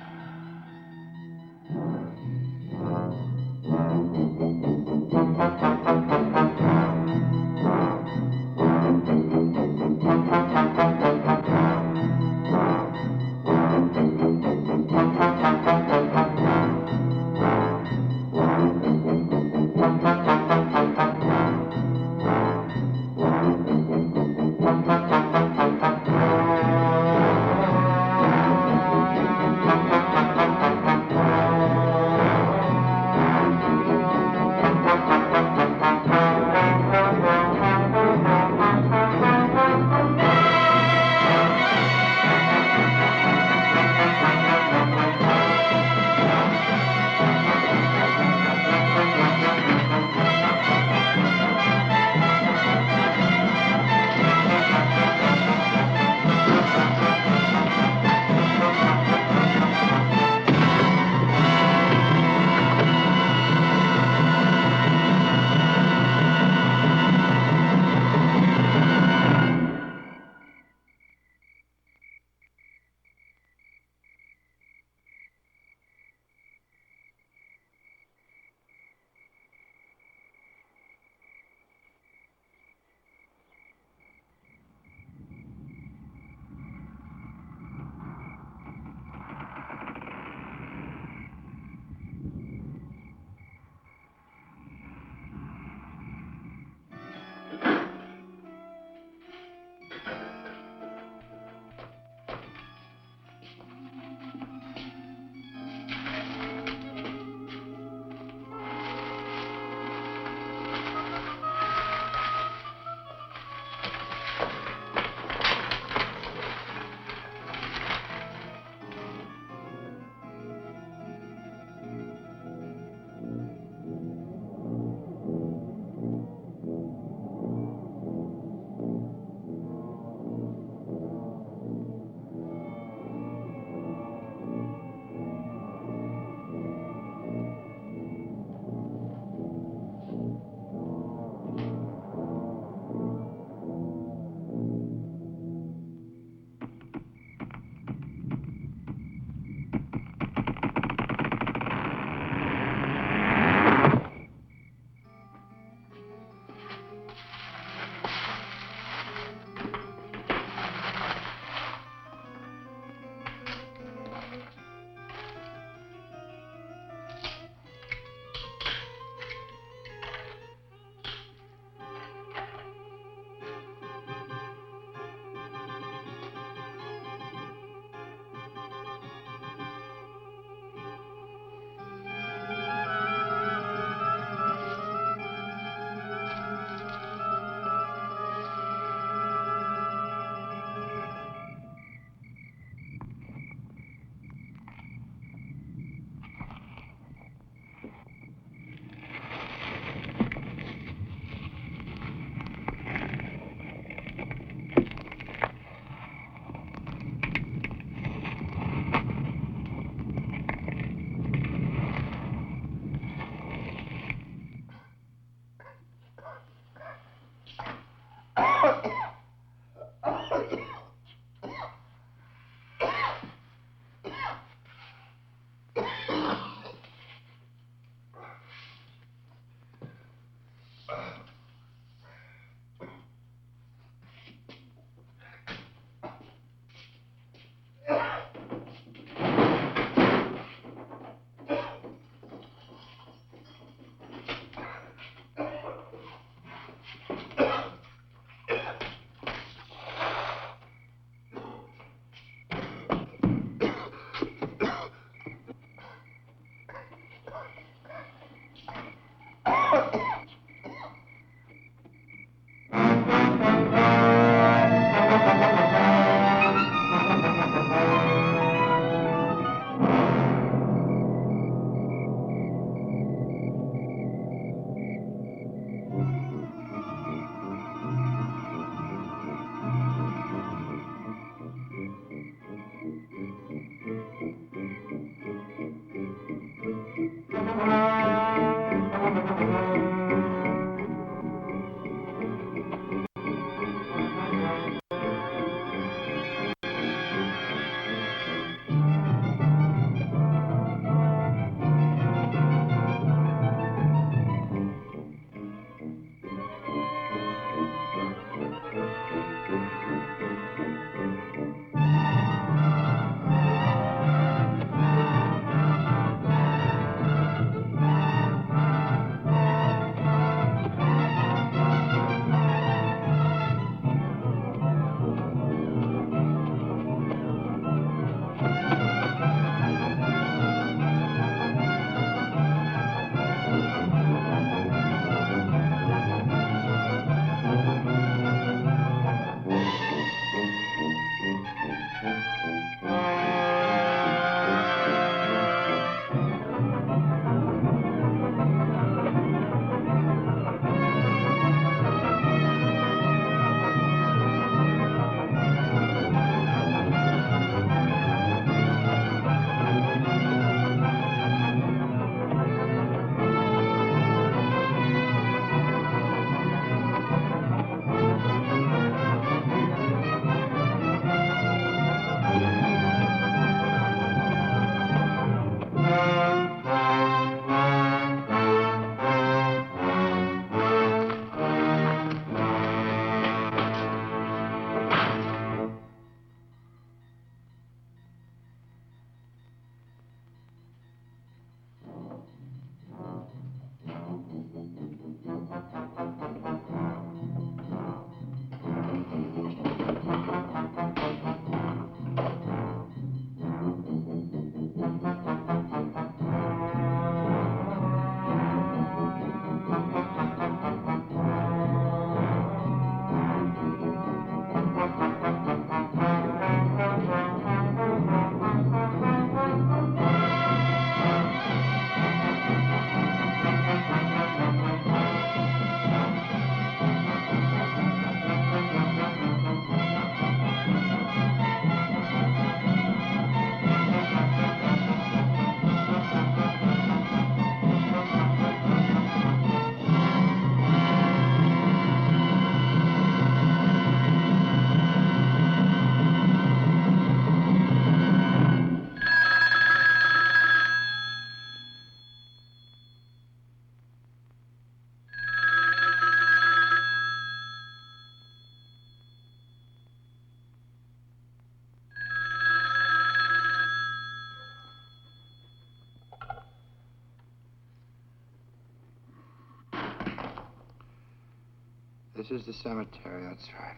This is the cemetery. That's right.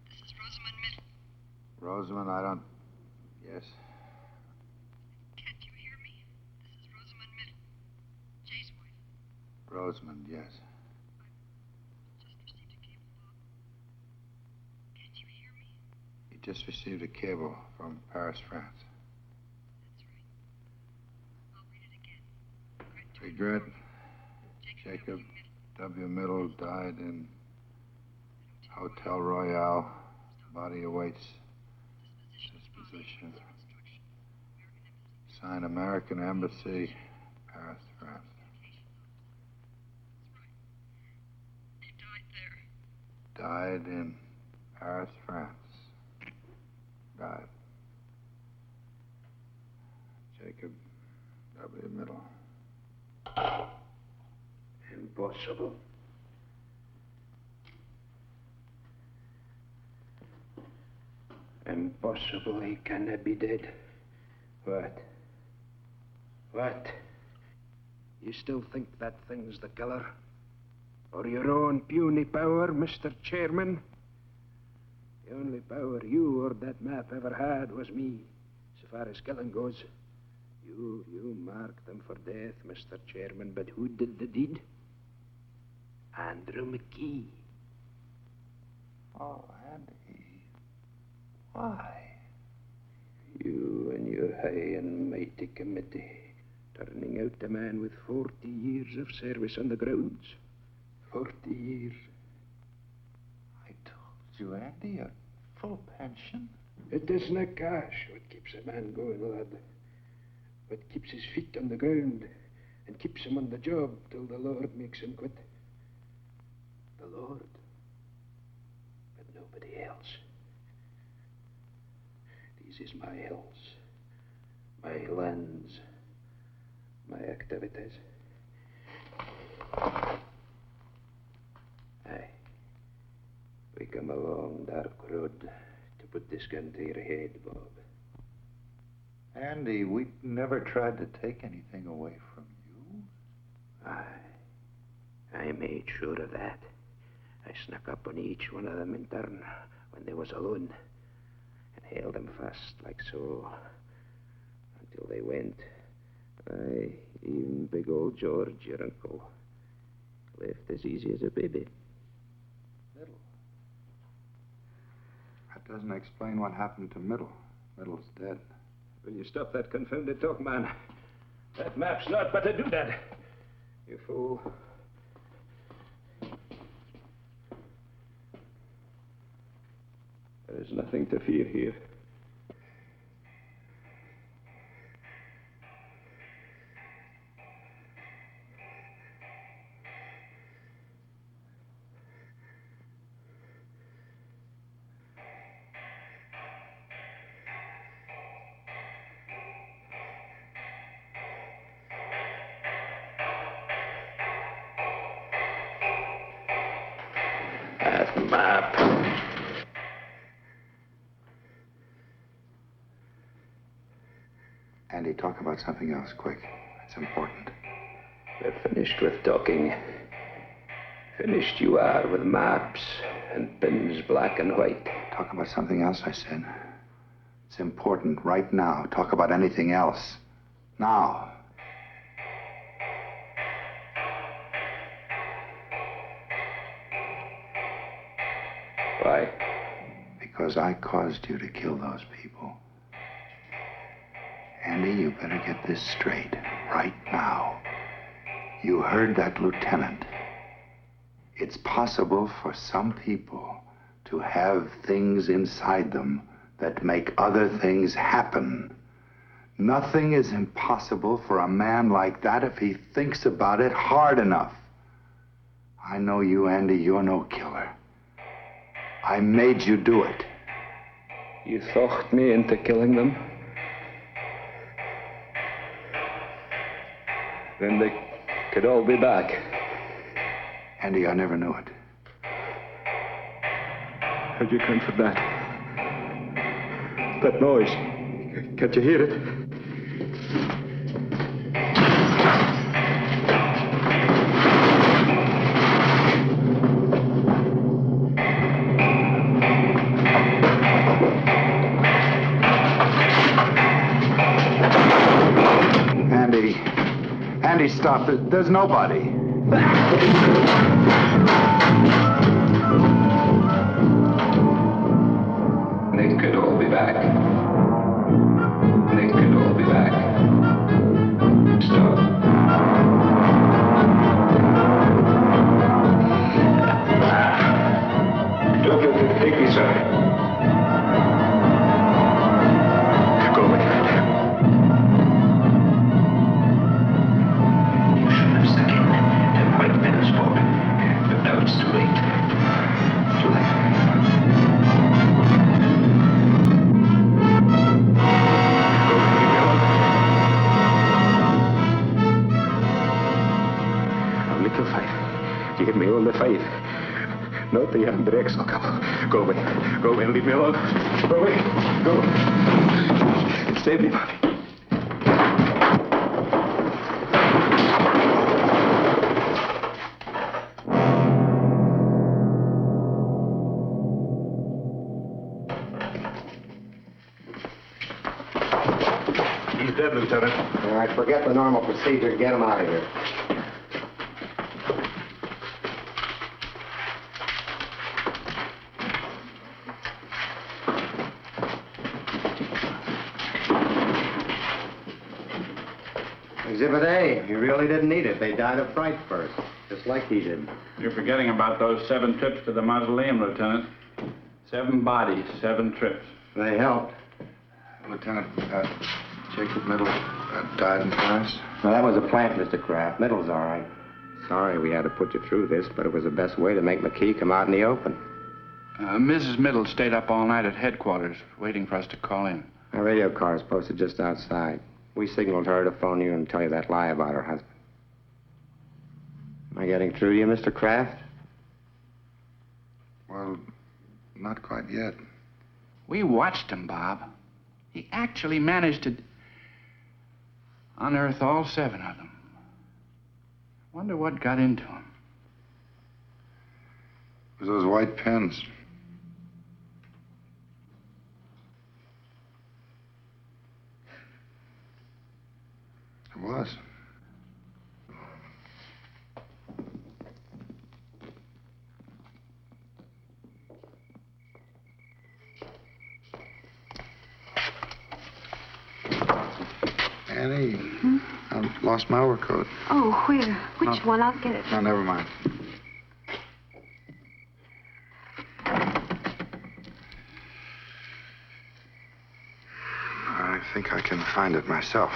This is Rosamund Middle. Rosamond, I don't... Yes? Can't you hear me? This is Rosamund Middle. Jay's wife. Rosamond, yes. Just received a cable, Bob. Can't you hear me? He just received a cable from Paris, France. That's right. I'll read it again. Regret. Jacob W. Middle died in Hotel Royale. Body awaits disposition. Signed American Embassy, Paris, France. He died there. Died in Paris, France. Died. Jacob W. Middle. Impossible. Impossible. He cannot be dead. What? What? You still think that thing's the killer? Or your own puny power, Mr. Chairman? The only power you or that map ever had was me, so far as killing goes. You marked them for death, Mr. Chairman, but who did the deed? Andrew McKee. Oh, Andy. Why? You and your high and mighty committee, turning out a man with 40 years of service on the grounds. 40 years. I told you, Andy, a full pension. It isn't cash what keeps a man going, lad. What keeps his feet on the ground and keeps him on the job till the Lord makes him quit. The Lord, but nobody else. This is my hills, my lands, my activities. Aye, we come a long, dark road to put this gun to your head, Bob. Andy, we never tried to take anything away from you. Aye, I made sure of that. I snuck up on each one of them in turn when they was alone and held them fast like so until they went. Aye, even big old George, your uncle, left as easy as a baby. Middle. That doesn't explain what happened to Middle. Middle's dead. Will you stop that confounded talk, man? That map's not but a doodad. You fool. There is nothing to fear here. That map. Andy, talk about something else, quick. It's important. We're finished with talking. Finished you are with maps and pins black and white. Talk about something else, I said. It's important right now. Talk about anything else. Now. Why? Because I caused you to kill those people. Andy, you better get this straight right now. You heard that lieutenant. It's possible for some people to have things inside them that make other things happen. Nothing is impossible for a man like that if he thinks about it hard enough. I know you, Andy, you're no killer. I made you do it. You talked me into killing them? Then they could all be back. Andy, I never knew it. How'd you come for that? That noise. Can't you hear it? Andy. Andy, stop. There's nobody. They could all be back. They could all be back. Stop. Don't take me, sir. Go away. You should have stuck in the white men's fort. But now it's too late. Too late. Little fight. Give me all the fight. Not the Andrex. Go away. Go away and leave me alone. Go away. Go. Save me, Bobby. He's dead, Lieutenant. All right, forget the normal procedure. Get him out of here. Exhibit A. He really didn't need it. They died of fright first, just like he did. You're forgetting about those 7 trips to the mausoleum, Lieutenant. 7 bodies, 7 trips. They helped. Lieutenant, Jacob Middle died in Paris. Well, that was a plant, Mr. Kraft. Middle's all right. Sorry we had to put you through this, but it was the best way to make McKee come out in the open. Mrs. Middle stayed up all night at headquarters, waiting for us to call in. Our radio car is posted just outside. We signaled her to phone you and tell you that lie about her husband. Am I getting through to you, Mr. Kraft? Well, not quite yet. We watched him, Bob. He actually managed to unearth all 7 of them. Wonder what got into him. It was those white pens. It was. Annie, I've lost my overcoat. Oh, where? Which one? I'll get it. No, never mind. I think I can find it myself.